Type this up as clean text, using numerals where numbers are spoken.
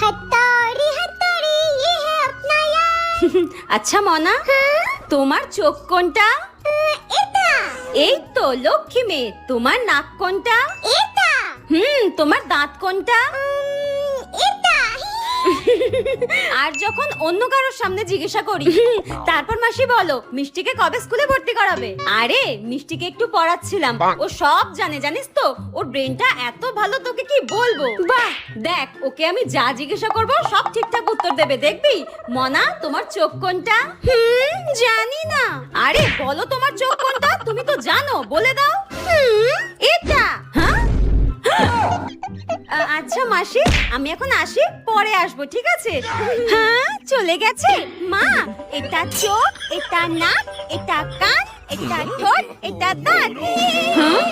हथौड़ी हथौड़ी ये है अपना यार। আচ্ছা মনা, তোমার চোখ কোনটা? এটা এই তো লক্ষ্মী মেয়ে। তোমার নাক কোনটা? এটা তোমার দাঁত কোনটা? এটা আর যখন অন্য কারোর সামনে জিজ্ঞাসা করি তারপর মাসি বলো মিষ্টিকে কবে স্কুলে ভর্তি করাবে? আরে মিষ্টিকে একটু পড়াচ্ছিলাম, ও সব জানে জানিস তো, ওর ব্রেনটা এত ভালো তোকে কি বলবো। বাহ দেখ, ওকে আমি যা জিজ্ঞাসা করব সব ঠিকঠাক উত্তর দেবে, দেখবি। মনা, তোমার চোখ কোনটা? জানি না। আরে বলো তোমার চোখ কোনটা, তুমি তো জানো, বলে দাও। এটা। হ্যাঁ আচ্ছা মাসি, আমি এখন আসি, পরে আসবো, ঠিক আছে? হ্যাঁ চলে গেছে। মা, এটা চোখ, এটা নাক, এটা কান, এটা ঠোঁট, এটা দাঁত। হ্যাঁ